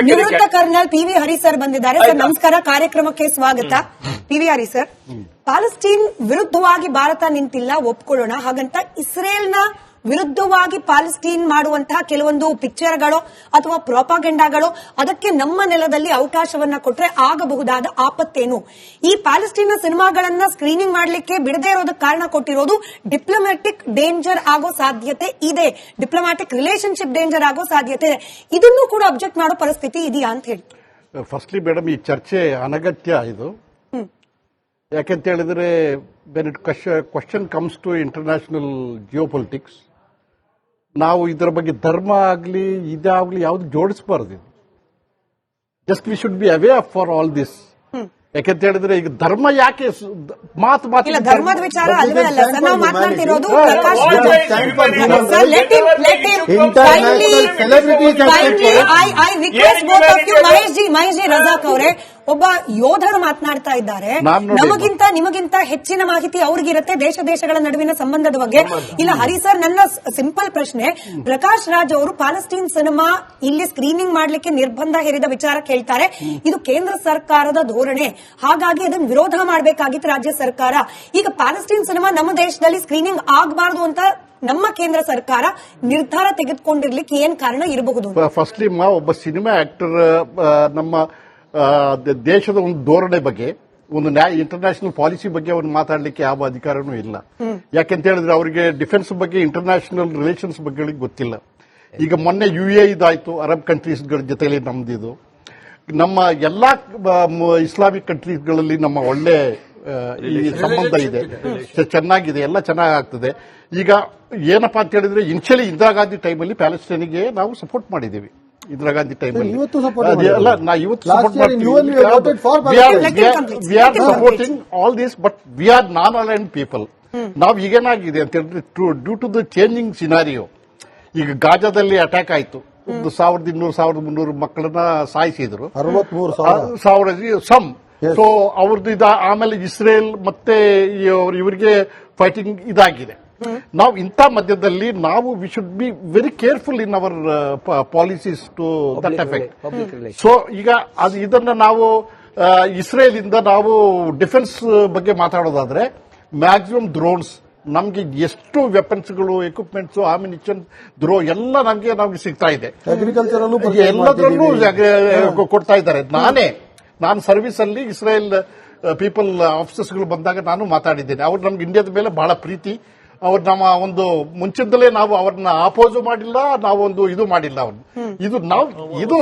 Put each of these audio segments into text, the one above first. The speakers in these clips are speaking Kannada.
ನಿವೃತ್ತ ಕರ್ನಲ್ ಪಿವಿ ಹರಿ ಸರ್ ಬಂದಿದ್ದಾರೆ. ಸರ್ ನಮಸ್ಕಾರ, ಕಾರ್ಯಕ್ರಮಕ್ಕೆ ಸ್ವಾಗತ. ಪಿವಿ ಹರಿ ಸರ್, ಪ್ಯಾಲೆಸ್ಟೈನ್ ವಿರುದ್ಧವಾಗಿ ಭಾರತ ನಿಂತಿಲ್ಲ, ಒಪ್ಕೊಳ್ಳೋಣ. ಹಾಗಂತ ಇಸ್ರೇಲ್ನ ವಿರುದ್ಧವಾಗಿ ಪ್ಯಾಲೆಸ್ಟೈನ್ ಮಾಡುವಂತಹ ಕೆಲವೊಂದು ಪಿಕ್ಚರ್ಗಳು ಅಥವಾ ಪ್ರೊಪಾಗಂಡಾಗಳು ಅದಕ್ಕೆ ನಮ್ಮ ನೆಲದಲ್ಲಿ ಅವಕಾಶವನ್ನ ಕೊಟ್ರೆ ಆಗಬಹುದಾದ ಆಪತ್ತೇನು? ಈ ಪ್ಯಾಲೆಸ್ಟೈನ್ನ ಸಿನಿಮಾಗಳನ್ನ ಸ್ಕ್ರೀನಿಂಗ್ ಮಾಡಲಿಕ್ಕೆ ಬಿಡದೇ ಇರೋದಕ್ಕೆ ಕಾರಣ ಕೊಟ್ಟಿರೋದು ಡಿಪ್ಲೊಮ್ಯಾಟಿಕ್ ಡೇಂಜರ್ ಆಗೋ ಸಾಧ್ಯತೆ ಇದೆ, ಡಿಪ್ಲೊಮ್ಯಾಟಿಕ್ ರಿಲೇಶನ್ಶಿಪ್ ಡೇಂಜರ್ ಆಗೋ ಸಾಧ್ಯತೆ ಇದೆ. ಇದನ್ನು ಕೂಡ ಅಬ್ಜೆಕ್ಟ್ ಮಾಡೋ ಪರಿಸ್ಥಿತಿ ಇದೆಯಾ ಅಂತ ಹೇಳಿ. ಫಸ್ಟ್ಲಿ ಮೇಡಮ್, ಈ ಚರ್ಚೆ ಅನಗತ್ಯ. ಇದು ಯಾಕೆಂತ ಹೇಳಿದ್ರೆ when it question comes to international geopolitics, ನಾವು ಇದರ ಬಗ್ಗೆ ಧರ್ಮ ಆಗಲಿ ಇದಾಗಲಿ ಯಾವ್ದು ಜೋಡಿಸಬಾರದು. Just we should be aware for all this. ಯಾಕೆಂತ ಹೇಳಿದ್ರೆ ಈಗ ಧರ್ಮ ಯಾಕೆ ಧರ್ಮದ ವಿಚಾರ ಅಲ್ವೇ ಅಲ್ಲ ಸರ್, ನಾವು ಮಾತನಾಡ್ತಿರೋದು ಮಹೇಶ್ ಜಿ ರಜಾಕ್ ಅವರೇ, ಒಬ್ಬ ಯೋಧರು ಮಾತನಾಡ್ತಾ ಇದ್ದಾರೆ. ನಮಗಿಂತ ನಿಮಗಿಂತ ಹೆಚ್ಚಿನ ಮಾಹಿತಿ ಅವ್ರಿಗಿರುತ್ತೆ ದೇಶಗಳ ನಡುವಿನ ಸಂಬಂಧದ ಬಗ್ಗೆ. ಇಲ್ಲ ಹರಿ ಸರ್, ನನ್ನ ಸಿಂಪಲ್ ಪ್ರಶ್ನೆ, ಪ್ರಕಾಶ್ ರಾಜ್ ಅವರು ಪ್ಯಾಲೆಸ್ಟೈನ್ ಸಿನಿಮಾ ಇಲ್ಲಿ ಸ್ಕ್ರೀನಿಂಗ್ ಮಾಡಲಿಕ್ಕೆ ನಿರ್ಬಂಧ ಹೇರಿದ ವಿಚಾರ ಕೇಳ್ತಾರೆ. ಇದು ಕೇಂದ್ರ ಸರ್ಕಾರದ ಧೋರಣೆ, ಹಾಗಾಗಿ ಅದನ್ನು ವಿರೋಧ ಮಾಡಬೇಕಾಗಿತ್ತು ರಾಜ್ಯ ಸರ್ಕಾರ. ಈಗ ಪ್ಯಾಲೆಸ್ಟೈನ್ ಸಿನಿಮಾ ನಮ್ಮ ದೇಶದಲ್ಲಿ ಸ್ಕ್ರೀನಿಂಗ್ ಆಗಬಾರದು ಅಂತ ನಮ್ಮ ಕೇಂದ್ರ ಸರ್ಕಾರ ನಿರ್ಧಾರ ತೆಗೆದುಕೊಂಡಿರ್ಲಿಕ್ಕೆ ಏನ್ ಕಾರಣ ಇರಬಹುದು? ಫಸ್ಟ್ಲಿ ಒಬ್ಬ ಸಿನಿಮಾ ಆಕ್ಟರ್ ನಮ್ಮ ದೇಶದ ಒಂದು ಧೋರಣೆ ಬಗ್ಗೆ, ಒಂದು ಇಂಟರ್ನ್ಯಾಷನಲ್ ಪಾಲಿಸಿ ಬಗ್ಗೆ ಅವ್ರು ಮಾತಾಡಲಿಕ್ಕೆ ಯಾವ ಅಧಿಕಾರನೂ ಇಲ್ಲ. ಯಾಕೆಂತ ಹೇಳಿದ್ರೆ ಅವರಿಗೆ ಡಿಫೆನ್ಸ್ ಬಗ್ಗೆ, ಇಂಟರ್ನ್ಯಾಷನಲ್ ರಿಲೇಷನ್ಸ್ ಬಗ್ಗೆ ಗೊತ್ತಿಲ್ಲ. ಈಗ ಮೊನ್ನೆ UAE ಇದಾಯ್ತು, ಅರಬ್ ಕಂಟ್ರೀಸ್ಗಳ ಜೊತೆಲಿ ನಮ್ದಿದು. ನಮ್ಮ ಎಲ್ಲಾ ಇಸ್ಲಾಮಿಕ್ ಕಂಟ್ರೀಸ್ಗಳಲ್ಲಿ ನಮ್ಮ ಒಳ್ಳೆ ಸಂಬಂಧ ಇದೆ, ಚೆನ್ನಾಗಿದೆ, ಎಲ್ಲ ಚೆನ್ನಾಗಾಗ್ತದೆ. ಈಗ ಏನಪ್ಪಾ ಅಂತ ಹೇಳಿದ್ರೆ ಇನಿಷಿಯಲಿ ಇಂದಿರಾ ಗಾಂಧಿ ಟೈಮಲ್ಲಿ ಪ್ಯಾಲೆಸ್ಟೈನ್ಗೆ ನಾವು ಸಪೋರ್ಟ್ ಮಾಡಿದ್ದೀವಿ. ಇಂದಿರಾ ಗಾಂಧಿ ಟೈಮಲ್ಲಿ ಅಲ್ಲ, ನಾ ಇವತ್ತು ಸಪೋರ್ಟ್ ಮಾಡ್ತೀವಿ. We are supporting all this, but we are non aligned people. ನಾವು ಈಗೇನಾಗಿದೆ ಅಂತ ಹೇಳಿದ್ರೆ due to the changing scenario, ಈಗ ಗಾಜಾದಲ್ಲಿ ಅಟ್ಯಾಕ್ ಆಯ್ತು, 1200-1300 ಮಕ್ಕಳನ್ನ ಸಾಯಿಸಿದ್ರು, 63,000 ಸಮ್. ಸೊ ಅವ್ರದ್ದು ಆಮೇಲೆ ಇಸ್ರೇಲ್ ಮತ್ತೆ ಇವರಿಗೆ ಫೈಟಿಂಗ್ ಇದಾಗಿದೆ. ನಾವು ಇಂಥ ಮಧ್ಯದಲ್ಲಿ ನಾವು we should be very careful in our policies to that effect. So ಈಗ ಇದನ್ನ ನಾವು ಇಸ್ರೇಲ್ ಇಂದ ನಾವು ಡಿಫೆನ್ಸ್ ಬಗ್ಗೆ ಮಾತಾಡೋದಾದ್ರೆ ಮ್ಯಾಕ್ಸಿಮಮ್ ಡ್ರೋನ್ಸ್, ನಮ್ಗೆ ಎಷ್ಟು ವೆಪನ್ಸ್ಗಳು, ಎಕ್ವಿಪ್ಮೆಂಟ್ಸ್, ಆಮಿನಿಷನ್, ಎಲ್ಲ ನಮ್ಗೆ ಸಿಗ್ತಾ ಇದೆ. ಎಲ್ಲದರಲ್ಲೂ ಕೊಡ್ತಾ ಇದ್ದಾರೆ. ನಾನು ಸರ್ವಿಸ್ ಅಲ್ಲಿ ಇಸ್ರೇಲ್ ಪೀಪಲ್ ಆಫೀಸರ್ಸ್ಗಳು ಬಂದಾಗ ನಾನು ಮಾತಾಡಿದ್ದೇನೆ. ಅವ್ರು ನಮ್ಗೆ ಇಂಡಿಯಾದ ಮೇಲೆ ಬಹಳ ಪ್ರೀತಿ. ಅವ್ರು ನಮ್ಮ ಒಂದು ಮುಂಚಿಂದಲೇ ನಾವು ಅವ್ರನ್ನ ಅಪೋಸ್ ಮಾಡಿಲ್ಲ, ನಾವೊಂದು ಇದು ಮಾಡಿಲ್ಲ. ಅವ್ರನ್ನ ಇದು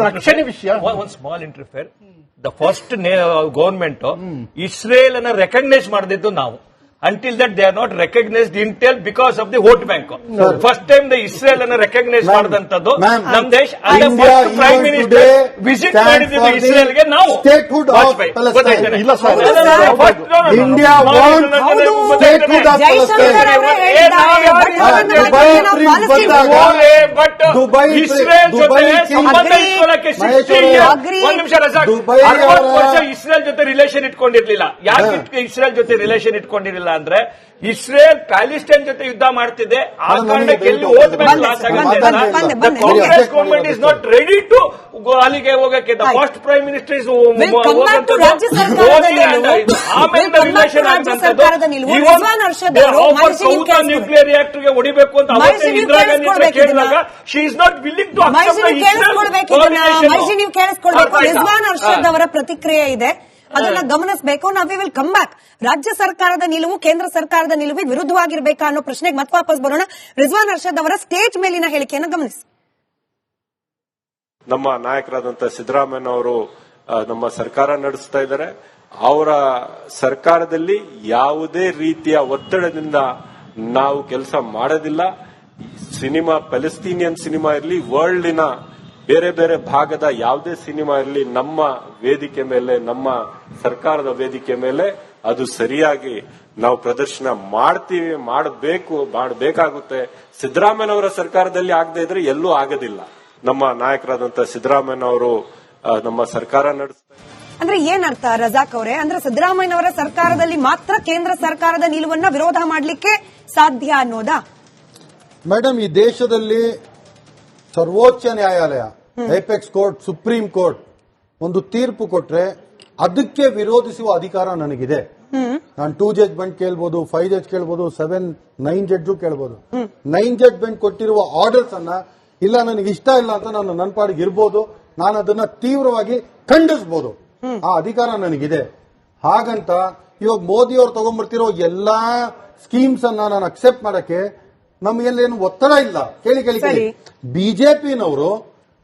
ರಕ್ಷಣೆ ವಿಷಯ. Small interfere, the first government Israel ಅನ್ನ ರೆಕಗ್ನೈಸ್ ಮಾಡದಿದ್ದು ನಾವು. Until that they are not recognized Intel because of the vote bank. First time the Israel ಅನ್ನು recognize ಮಾಡಿದಂತದ್ದು ನಮ್ಮ ದೇಶ. ಫಸ್ಟ್ ಪ್ರೈಮ್ ಮಿನಿಸ್ಟರ್ ವಿಸಿಟ್ ಮಾಡಿದ್ದು ಇಸ್ರೇಲ್ಗೆ ನಾವು. ಸ್ಟೇಟ್ಹುಡ್ ಆಫ್ ಪ್ಯಾಲೆಸ್ಟೈನ್ ಇಲ್ಲ sir. India want statehood of Palestine. But Israel ಜೊತೆ ಸಂಬಂಧ ಇಟ್ಕೊಳ್ಳಕ್ಕೆ 1 ನಿಮಿಷ ರಜಾಕ್, 60 ವರ್ಷ ಇಸ್ರೇಲ್ ಜೊತೆ ರಿಲೇಷನ್ ಇಟ್ಕೊಂಡಿರ್ಲಿಲ್ಲ. ಯಾಕೆ ಇಸ್ರೇಲ್ ಜೊತೆ ರಿಲೇಷನ್ ಇಟ್ಕೊಂಡಿರಲಿಲ್ಲ ಅಂದ್ರೆ ಇಸ್ರೇಲ್ ಪ್ಯಾಲೆಸ್ಟೈನ್ ಜೊತೆ ಯುದ್ಧ ಮಾಡ್ತಿದೆ. ಆ ಕಾರಣಕ್ಕೆ ಎಲ್ಲಿ Congress government is not ready to ಅಲ್ಲಿಗೆ ಹೋಗಕ್ಕೆ. The first prime minister is nuclear ರಿಯಾಕ್ಟರ್ಗೆ ಹೊಡಿಬೇಕು ಅಂತ ಅವತ್ತೇ ಇಂದಿರಾ ಗಾಂಧಿ ಕೇಳಿದಾಗ she is not willing to Rizwan Arshad ಅವರ ಪ್ರತಿಕ್ರಿಯೆ ಇದೆ, ಅದನ್ನ ಗಮನಿಸಬೇಕು. ನಾವು ವಿಲ್ ಕಮ್ ಬ್ಯಾಕ್. ರಾಜ್ಯ ಸರ್ಕಾರದ ನಿಲುವು ಕೇಂದ್ರ ಸರ್ಕಾರದ ನಿಲುವಿಗೆ ವಿರುದ್ಧವಾಗಿರ್ಬೇಕಾ ಅನ್ನೋ ಪ್ರಶ್ನೆಗೆ ಮತ್ತೆ ವಾಪಸ್ ಬರೋಣ. ರಿಜ್ವಾನ್ ಅರ್ಷದ್ ಅವರ ಸ್ಟೇಜ್ ಮೇಲಿನ ಹೇಳಿಕೆಯನ್ನು ಗಮನಿಸಿ. ನಮ್ಮ ನಾಯಕರಾದಂತ ಸಿದ್ದರಾಮಯ್ಯ ಅವರು ನಮ್ಮ ಸರ್ಕಾರ ನಡೆಸ್ತಾ ಇದ್ದಾರೆ. ಅವರ ಸರ್ಕಾರದಲ್ಲಿ ಯಾವುದೇ ರೀತಿಯ ಒತ್ತಡದಿಂದ ನಾವು ಕೆಲಸ ಮಾಡೋದಿಲ್ಲ. ಸಿನಿಮಾ ಪ್ಯಾಲೆಸ್ತೀನಿಯನ್ ಸಿನಿಮಾ ಇರಲಿ, ವರ್ಲ್ಡಿನ ಬೇರೆ ಬೇರೆ ಭಾಗದ ಯಾವುದೇ ಸಿನಿಮಾ ಇರಲಿ, ನಮ್ಮ ವೇದಿಕೆ ಮೇಲೆ, ನಮ್ಮ ಸರ್ಕಾರದ ವೇದಿಕೆ ಮೇಲೆ ಅದು ಸರಿಯಾಗಿ ನಾವು ಪ್ರದರ್ಶನ ಮಾಡ್ತೀವಿ, ಮಾಡಬೇಕಾಗುತ್ತೆ. ಸಿದ್ದರಾಮಯ್ಯನವರ ಸರ್ಕಾರದಲ್ಲಿ ಆಗದೆ ಇದ್ರೆ ಎಲ್ಲೂ ಆಗೋದಿಲ್ಲ. ನಮ್ಮ ನಾಯಕರಾದಂತ ಸಿದ್ದರಾಮಯ್ಯ ಅವರು ನಮ್ಮ ಸರ್ಕಾರ ನಡೆಸ್ತಾರೆ. ಅಂದ್ರೆ ಏನರ್ಥ ರಜಾಕ್ ಅವರೇ? ಅಂದ್ರೆ ಸಿದ್ದರಾಮಯ್ಯನವರ ಸರ್ಕಾರದಲ್ಲಿ ಮಾತ್ರ ಕೇಂದ್ರ ಸರ್ಕಾರದ ನಿಲುವನ್ನ ವಿರೋಧ ಮಾಡಲಿಕ್ಕೆ ಸಾಧ್ಯ ಅನ್ನೋದಾ? ಮೇಡಮ್, ಈ ದೇಶದಲ್ಲಿ ಸರ್ವೋಚ್ಚ ನ್ಯಾಯಾಲಯ, ಏಪೆಕ್ಸ್ ಕೋರ್ಟ್, ಸುಪ್ರೀಂ ಕೋರ್ಟ್ ಒಂದು ತೀರ್ಪು ಕೊಟ್ರೆ ಅದಕ್ಕೆ ವಿರೋಧಿಸುವ ಅಧಿಕಾರ ನನಗಿದೆ. ನಾನು 2 ಜಡ್ಜ್ಮೆಂಟ್ ಕೇಳ್ಬೋದು, 5 ಜಡ್ಜ್ ಕೇಳ್ಬೋದು, 7, 9 ಜಡ್ಜು ಕೇಳ್ಬೋದು. 9 ಜಡ್ಜ್ಮೆಂಟ್ ಕೊಟ್ಟಿರುವ ಆರ್ಡರ್ಸ್ ಅನ್ನ ಇಲ್ಲ ನನಗೆ ಇಷ್ಟ ಇಲ್ಲ ಅಂತ ನಾನು ನನ್ನ ಪಾಡಿಗೆ ಇರ್ಬೋದು, ನಾನು ಅದನ್ನ ತೀವ್ರವಾಗಿ ಖಂಡಿಸಬಹುದು. ಆ ಅಧಿಕಾರ ನನಗಿದೆ. ಹಾಗಂತ ಇವಾಗ ಮೋದಿ ಅವರು ತಗೊಂಡ್ಬರ್ತಿರೋ ಎಲ್ಲಾ ಸ್ಕೀಮ್ಸ್ ಅನ್ನ ನಾನು ಅಕ್ಸೆಪ್ಟ್ ಮಾಡಕ್ಕೆ ನಮಗೆಲ್ಲೇನು ಒತ್ತಡ ಇಲ್ಲ. ಕೇಳಿ ಕೇಳಿ ಕೇಳಿ,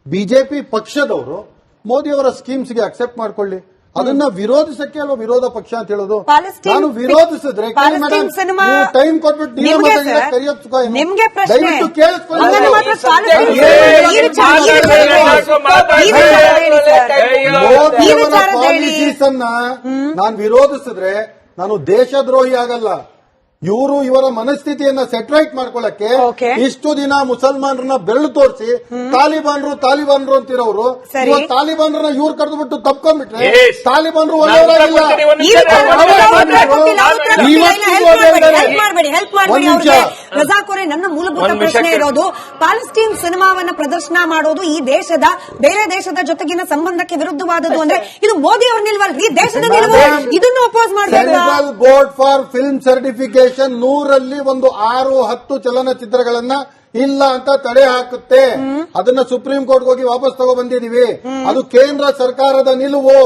ಬಿಜೆಪಿ ಪಕ್ಷದವರು ಮೋದಿ ಅವರ ಸ್ಕೀಮ್ಸ್ಗೆ ಅಕ್ಸೆಪ್ಟ್ ಮಾಡ್ಕೊಳ್ಳಿ. ಅದನ್ನ ವಿರೋಧಿಸಕ್ಕೆ ಅಲ್ವಾ ವಿರೋಧ ಪಕ್ಷ ಅಂತ ಹೇಳೋದು. ನಾನು ವಿರೋಧಿಸಿದ್ರೆ ಟೈಮ್ ಕೊಟ್ಬಿಟ್ಟು ನಿಮ್ಗೆ ಪ್ರಶ್ನೆ ದಯವಿಟ್ಟು ಕೇಳಿಸ್ಕೊಳ್ಳಿ. ಮೋದಿಯವರ ಪಾಲಿಸೀಸ್ ಅನ್ನ ನಾನು ವಿರೋಧಿಸಿದ್ರೆ ನಾನು ದೇಶದ್ರೋಹಿ ಆಗಲ್ಲ. ಇವರ ಮನಸ್ಥಿತಿಯನ್ನ ಸೆಟ್ರೈಟ್ ಮಾಡ್ಕೊಳ್ಳಕ್ಕೆ ಇಷ್ಟು ದಿನ ಮುಸಲ್ಮಾನರನ್ನ ಬೆರಳು ತೋರಿಸಿ ತಾಲಿಬಾನ್ರು ಅಂತಿರೋರು ತಾಲಿಬಾನ್ರನ್ನ ಇವ್ರು ಕರೆದು ಬಿಟ್ಟು ತಪ್ಕೊಂಡ್ಬಿಟ್ರೆ ತಾಲಿಬಾನ್ರು ಒಳ್ಳೆಯವರಾಗಿಲ್ಲ. ರಜಾಕೋರೆ, ನನ್ನ ಮೂಲಭೂತ ಪ್ರಶ್ನೆ ಇರೋದು ಪ್ಯಾಲೆಸ್ಟೈನ್ ಸಿನಿಮಾವನ್ನ ಪ್ರದರ್ಶನ ಮಾಡೋದು ಈ ದೇಶದ ಬೇರೆ ದೇಶದ ಜೊತೆಗಿನ ಸಂಬಂಧಕ್ಕೆ ವಿರುದ್ಧವಾದದ್ದು ಅಂದ್ರೆ ಇದು ಮೋದಿ ಅವ್ರ ನಿಲ್ವಲ್ರಿ, ದೇಶದ ನಿಲುವು. ಇದನ್ನು ಅಪೋಸ್ ಮಾಡಬೇಕು. Central board for film certification 100ರಲ್ಲಿ ಒಂದು 6-10 ಚಲನಚಿತ್ರಗಳನ್ನ ಇಲ್ಲ ಅಂತ ತಡೆ ಹಾಕುತ್ತೆ. ಅದನ್ನ ಸುಪ್ರೀಂ ಕೋರ್ಟ್ ಹೋಗಿ ವಾಪಸ್ ತಗೋ ಬಂದಿದೀವಿ. ಅದು ಕೇಂದ್ರ ಸರ್ಕಾರದ ನಿಲುವು.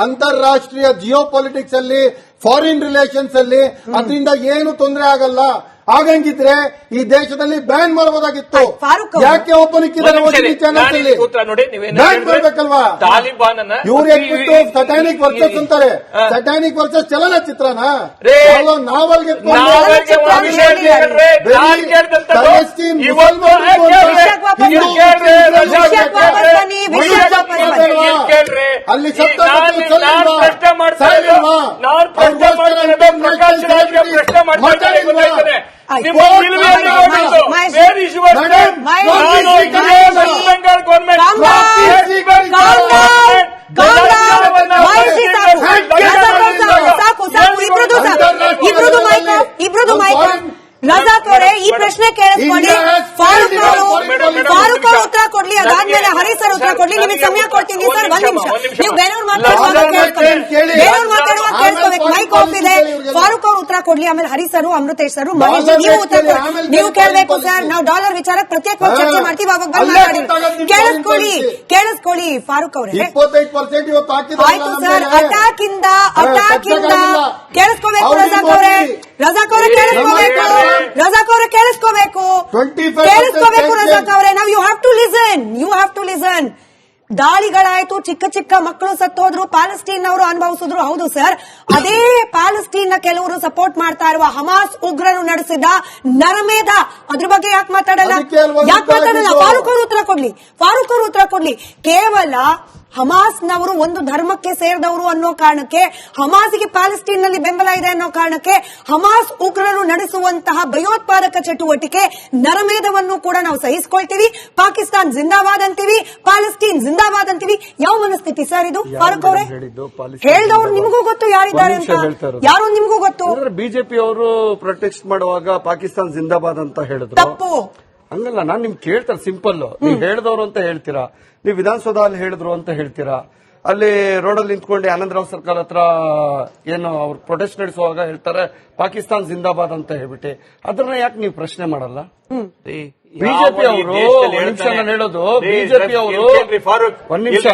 ಅಂತಾರಾಷ್ಟ್ರೀಯ ಜಿಯೋ ಪಾಲಿಟಿಕ್ಸ್ ಅಲ್ಲಿ, ಫಾರಿನ್ ರಿಲೇಷನ್ಸ್ ಅಲ್ಲಿ ಅದರಿಂದ ಏನು ತೊಂದರೆ ಆಗಲ್ಲ. ಆಗಂಗಿದ್ರೆ ಈ ದೇಶದಲ್ಲಿ ಬ್ಯಾನ್ ಮಾಡಬಹುದಾಗಿತ್ತು. ಯಾಕೆ ಒಪ್ಪನಿಕ್ಕಿದ್ದಾರೆ ಚಾನಲ್ಸ್ ಅಲ್ಲಿ ಬ್ಯಾನ್ ಮಾಡಬೇಕಲ್ವಾ? ಇವ್ರು ಹೇಳ್ಬಿಟ್ಟು ಸಟಾನಿಕ್ ವರ್ಸಸ್ ಅಂತಾರೆ. ಸಟಾನಿಕ್ ವರ್ಸಸ್ ಚಲನಚಿತ್ರನ ನಾವಲ್ಗೆ ಅಲ್ಲಿ ರಜಾಕ್ ಅವರೇ, ಈ ಪ್ರಶ್ನೆ ಕೇಳಿಸ್ಕೊಳ್ಳಿ. ಫಾರೂಕ್ ಅವರು ಉತ್ತರ ಕೊಡ್ಲಿ, ಅದಾದ್ಮೇಲೆ ಹರೀಶ್ ಸರ್ ಉತ್ತರ ಕೊಡ್ಲಿ. ನಿಮಗೆ ಸಮಯ ಕೊಡ್ತೀನಿ ಸರ್, 1 ನಿಮಿಷ. ನೀವು ಬೇರೆಯವ್ರು ಮಾತಾಡುವಾಗ ಕೇಳಿಸ್ಕೋಬೇಕು. ಮೈಕ್ ಆಫ್ ಇದೆ. ಫಾರೂಕ್ ಅವರು ಉತ್ತರ ಕೊಡ್ಲಿ, ಆಮೇಲೆ ಹರೀಶ್ ಸರ್, ಅಮೃತೇಶ್ ಸರ್, ಮಹೇಶ್ ನೀವು ಉತ್ತರ ಕೊಡಿ. ನೀವು ಕೇಳಬೇಕು ಸರ್. ನಾವು ಡಾಲರ್ ವಿಚಾರಕ್ಕೆ ಪ್ರತ್ಯೇಕವಾಗಿ ಚರ್ಚೆ ಮಾಡ್ತೀವಿ, ಅವಾಗ ಬಂದ್ ಮಾತಾಡಿ. ಕೇಳಿಸ್ಕೊಳ್ಳಿ ಫಾರೂಕ್ ಅವರೇ. 25% ಆಯ್ತು ಸರ್. ಅಟ್ಯಾಕ್ ಇಂದ ಕೇಳಿಸ್ಕೋಬೇಕು ರಜಾಕ್ ಅವರೇ. ರಜಾಕ್ ಅವರೇ ಕೇಳಿಸ್ಕೋಬೇಕು. ರಜಾಕ್ ಅವರೇ ಕೇಳಿಸ್ಕೋಬೇಕು. ರಜಾಕ್ ಅವರೇ, ನಾವು ಯು ಹ್ಯಾವ್ ಟು ಲಿಸನ್. ದಾಳಿಗಳಾಯ್ತು, ಚಿಕ್ಕ ಚಿಕ್ಕ ಮಕ್ಕಳು ಸತ್ತೋದ್ರು, ಪ್ಯಾಲೆಸ್ಟೈನ್ ಅವರು ಅನುಭವಿಸಿದ್ರು. ಹೌದು ಸರ್, ಅದೇ ಪ್ಯಾಲೆಸ್ಟೈನ್ ನ ಕೆಲವರು ಸಪೋರ್ಟ್ ಮಾಡ್ತಾ ಇರುವ ಹಮಾಸ್ ಉಗ್ರರು ನಡೆಸಿದ ನರಮೇಧ, ಅದ್ರ ಬಗ್ಗೆ ಯಾಕೆ ಮಾತಾಡಲ್ಲ? ಫಾರೂಕ್ ಅವರು ಉತ್ತರ ಕೊಡ್ಲಿ. ಕೇವಲ ಹಮಾಸ್ನವರು ಒಂದು ಧರ್ಮಕ್ಕೆ ಸೇರಿದವರು ಅನ್ನೋ ಕಾರಣಕ್ಕೆ, ಹಮಾಸ್ಗೆ ಪ್ಯಾಲೆಸ್ಟೈನ್ ನಲ್ಲಿ ಬೆಂಬಲ ಇದೆ ಅನ್ನೋ ಕಾರಣಕ್ಕೆ ಹಮಾಸ್ ಉಗ್ರರು ನಡೆಸುವಂತಹ ಭಯೋತ್ಪಾದಕ ಚಟುವಟಿಕೆ ನರಮೇಧವನ್ನು ಕೂಡ ನಾವು ಸಹಿಸಿಕೊಳ್ತೀವಿ. ಪಾಕಿಸ್ತಾನ್ ಜಿಂದಾಬಾದ್ ಅಂತೀವಿ, ಪ್ಯಾಲೆಸ್ಟೈನ್ ಜಿಂದಾಬಾದ್ ಅಂತೀವಿ. ಯಾವ ಮನಸ್ಥಿತಿ ಸರ್ ಇದು? ಫಾರೂಕ್ ಅವರೇ, ಹೇಳಿದವರು ನಿಮಗೂ ಗೊತ್ತು ಯಾರಿದ್ದಾರೆ ಅಂತ. ಯಾರು ನಿಮಗೂ ಗೊತ್ತು? ಬಿಜೆಪಿ ಅವರು ಪ್ರೊಟೆಸ್ಟ್ ಮಾಡುವಾಗ ಪಾಕಿಸ್ತಾನ್ ಜಿಂದಾಬಾದ್ ಅಂತ ಹೇಳಿದ್ರು. ತಪ್ಪು ಹಂಗಲ್ಲ. ನಾನ್ ನಿಮ್ಗೆ ಕೇಳ್ತಾರೆ, ಸಿಂಪಲ್. ನೀವು ಹೇಳಿದವರು ಅಂತ ಹೇಳ್ತೀರಾ, ನೀವು ವಿಧಾನಸೌಧದಲ್ಲಿ ಹೇಳಿದ್ರು ಅಂತ ಹೇಳ್ತೀರಾ, ಅಲ್ಲಿ ರೋಡಲ್ಲಿ ನಿಂತ್ಕೊಂಡು ಆನಂದರಾವ್ ಸರ್ಕಲ್ ಹತ್ರ ಏನು ಅವ್ರು ಪ್ರೊಟೆಸ್ಟ್ ನಡೆಸುವಾಗ ಹೇಳ್ತಾರೆ ಪಾಕಿಸ್ತಾನ್ ಜಿಂದಾಬಾದ್ ಅಂತ ಹೇಳ್ಬಿಟ್ಟು, ಅದನ್ನ ಯಾಕೆ ನೀವು ಪ್ರಶ್ನೆ ಮಾಡಲ್ಲ? ಬಿಜೆಪಿ ಅವರು ಹೇಳೋದು, ಬಿಜೆಪಿ ಅವರು ಒಂದ್ ನಿಮಿಷ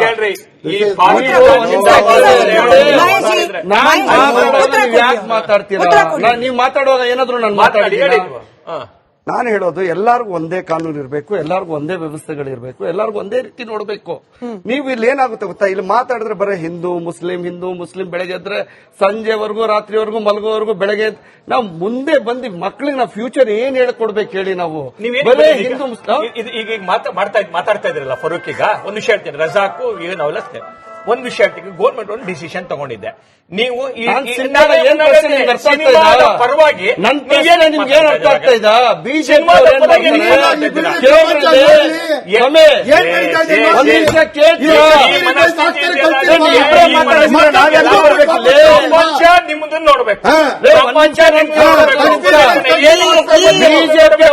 ಯಾಕೆ ಮಾತಾಡ್ತೀರಾ? ನೀವು ಮಾತಾಡುವಾಗ ಏನಾದ್ರು ನಾನು ಮಾತಾಡಿದ್ದೀನಿ. ನಾನು ಹೇಳೋದು ಎಲ್ಲಾರ್ಗು ಒಂದೇ ಕಾನೂನು ಇರಬೇಕು, ಎಲ್ಲಾರ್ಗು ಒಂದೇ ವ್ಯವಸ್ಥೆಗಳಿರ್ಬೇಕು, ಎಲ್ಲಾರ್ಗು ಒಂದೇ ರೀತಿ ನೋಡ್ಬೇಕು. ನೀವು ಇಲ್ಲಿ ಏನಾಗುತ್ತೆ ಗೊತ್ತಾ, ಇಲ್ಲಿ ಮಾತಾಡಿದ್ರೆ ಬರೀ ಹಿಂದೂ ಮುಸ್ಲಿಂ ಬೆಳಗ್ಗೆ ಎದ್ರೆ ಸಂಜೆವರೆಗೂ ರಾತ್ರಿವರೆಗೂ ಮಲಗೋವರೆಗೂ ಬೆಳಗ್ಗೆ ನಾವು ಮುಂದೆ ಬಂದು ಮಕ್ಳಿಗೆ ನಾವು ಫ್ಯೂಚರ್ ಏನ್ ಹೇಳ್ಕೊಡ್ಬೇಕು ಹೇಳಿ? ನಾವು ಬರೀ ಹಿಂದೂ ಮುಸ್ಲಿಂ ಈಗ ಮಾತಾಡ್ತಾ ಇದ್ರಲ್ಲ ಫರೂಕ್. ಈಗ ಒಂದು ವಿಷಯ ಹೇಳ್ತೀನಿ, ರಜಾಕು ಈಗ ನಾವೆಲ್ಲ ಒಂದು ವಿಷಯ ಹೇಳ್ತೀವಿ. ಗೌರ್ಮೆಂಟ್ ಒಂದು ಡಿಸಿಷನ್ ತಗೊಂಡಿದೆ. ನೀವು ಪರವಾಗಿ ನಿಮ್ಗೆ ಏನ್ ಅರ್ಥ ಆಗ್ತಾ ಇದ್ದ? ಬಿಜೆಪಿ ನಿಮ್ಮದನ್ನ ನೋಡ್ಬೇಕು. ಬಿಜೆಪಿ